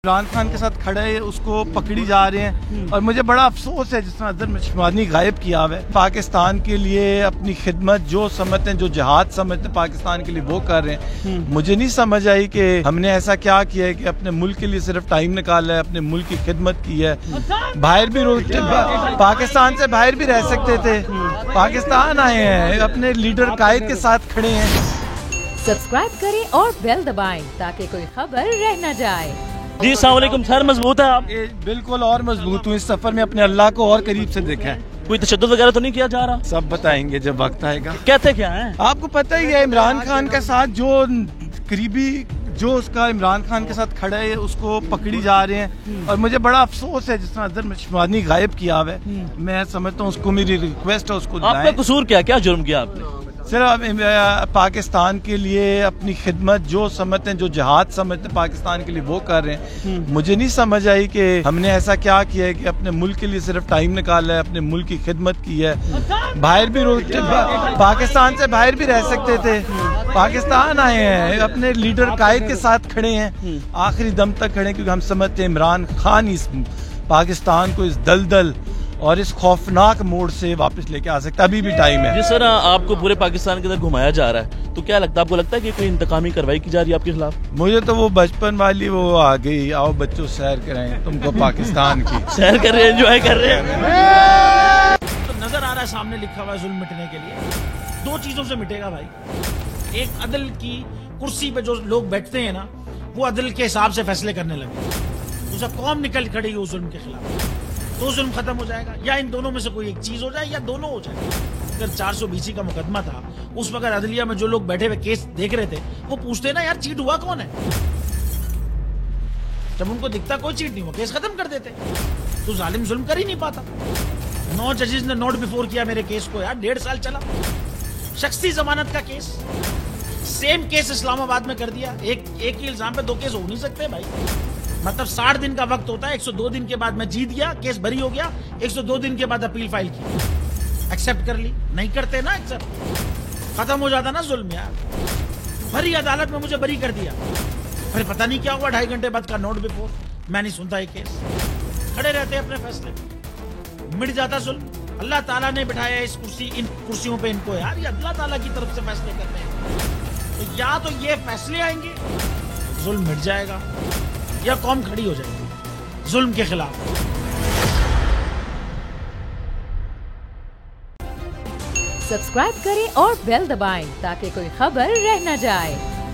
عمران خان کے ساتھ کھڑے ہیں، اس کو پکڑی جا رہے ہیں اور مجھے بڑا افسوس ہے جس طرح اظہر مشمانی غائب کیا ہوا ہے۔ پاکستان کے لیے اپنی خدمت جو سمجھتے ہیں، جو جہاد سمجھتے ہیں پاکستان کے لیے وہ کر رہے ہیں۔ مجھے نہیں سمجھ آئی کہ ہم نے ایسا کیا کیا ہے کہ اپنے ملک کے لیے صرف ٹائم نکالا ہے، اپنے ملک کی خدمت کی ہے۔ باہر بھی پاکستان سے باہر بھی رہ سکتے تھے، پاکستان آئے ہیں، اپنے لیڈر قائد کے ساتھ کھڑے ہیں۔ سبسکرائب کریں اور بیل دبائیں تاکہ کوئی خبر رہ نہ جائے۔ جی السلام علیکم سر، مضبوط ہے آپ؟ بالکل اور مضبوط ہوں، اس سفر میں اپنے اللہ کو اور قریب سے دیکھا ہے۔ کوئی تشدد وغیرہ تو نہیں کیا جا رہا؟ سب بتائیں گے جب وقت آئے گا۔ کہتے کیا ہیں؟ آپ کو پتہ ہی ہے عمران خان کے ساتھ جو قریبی جو اس کا عمران خان کے ساتھ کھڑا ہے، اس کو پکڑی جا رہے ہیں اور مجھے بڑا افسوس ہے جس طرح اظہر مشمانی غائب کیا ہوا ہے۔ میں سمجھتا ہوں اس کو میری ریکویسٹ ہے، اس کو آپ کا قصور کیا جرم کیا آپ نے؟ صرف پاکستان کے لیے اپنی خدمت جو سمجھتے ہیں، جو جہاد سمجھتے ہیں پاکستان کے لیے وہ کر رہے ہیں۔ مجھے نہیں سمجھ آئی کہ ہم نے ایسا کیا کیا ہے کہ اپنے ملک کے لیے صرف ٹائم نکالا ہے، اپنے ملک کی خدمت کی ہے۔ باہر بھی پاکستان سے باہر بھی رہ سکتے تھے، پاکستان آئے ہیں، اپنے لیڈر قائد کے ساتھ کھڑے ہیں، آخری دم تک کھڑے ہیں، کیونکہ ہم سمجھتے ہیں عمران خان اس پاکستان کو اس دلدل اور اس خوفناک موڑ سے واپس لے کے آ سکتا ہے۔ ابھی بھی ٹائم ہے۔ جس طرح آپ کو پورے پاکستان کے اندر گھمایا جا رہا ہے تو کیا لگتا ہے، آپ کو لگتا ہے کہ کوئی انتقامی کارروائی کی جا رہی ہے آپ کے خلاف؟ مجھے تو وہ بچپن والی وہ آ گئی، آؤ بچوں سیر کریں تم کو پاکستان کی۔ سیر کر رہے ہیں، انجوائے کر رہے ہیں۔ تو نظر آ رہا ہے سامنے لکھا ہوا ہے ظلم مٹنے کے لیے دو چیزوں سے مٹے گا بھائی۔ ایک عدل کی کرسی پہ جو لوگ بیٹھتے ہیں نا، وہ عدل کے حساب سے فیصلے کرنے لگے، اسے قوم نکل کھڑی اس ظلم کے خلاف، تو ظلم ختم ہو جائے گا، یا ان دونوں میں سے کوئی ایک چیز ہو جائے یا دونوں ہو جائے۔ اگر 420 کا مقدمہ تھا، اس وقت عدلیہ میں جو لوگ بیٹھے ہوئے کیس دیکھ رہے تھے وہ پوچھتے نا یار چیٹ ہوا کون ہے، جب ان کو دکھتا کوئی چیٹ نہیں ہوا کیس ختم کر دیتے، تو ظالم ظلم کر ہی نہیں پاتا۔ 9 ججز نے نوٹ بیفور کیا میرے کیس کو، یار 1.5 سال چلا، شخصی ضمانت کا کیس، سیم کیس اسلام آباد میں کر دیا۔ ایک ہی الزام پہ 2 کیس ہو نہیں سکتے بھائی، مطلب 60 دن کا وقت ہوتا ہے، 102 دن کے بعد میں جیت گیا، کیس بری ہو گیا، 102 دن کے بعد اپیل فائل کی، ایکسپٹ کر لی، نہیں کرتے نا ایکسپٹ، ختم ہو جاتا نا ظلم یار۔ بھری عدالت میں مجھے بری کر دیا، پھر پتہ نہیں کیا ہوا 2.5 گھنٹے بعد کا نوٹ بیفور، میں نہیں سنتا یہ کیس، کھڑے رہتے اپنے فیصلے، مٹ جاتا ظلم۔ اللہ تعالیٰ نے بٹھایا اس کرسی، ان کرسیوں پہ ان کو، یار یہ اللہ تعالیٰ کی طرف سے فیصلے کرتے ہیں، تو یا تو یہ فیصلے آئیں گے ظلم مٹ جائے گا، یا قوم کھڑی ہو جائے گی ظلم کے خلاف۔ سبسکرائب کریں اور بیل دبائیں تاکہ کوئی خبر رہ نہ جائے۔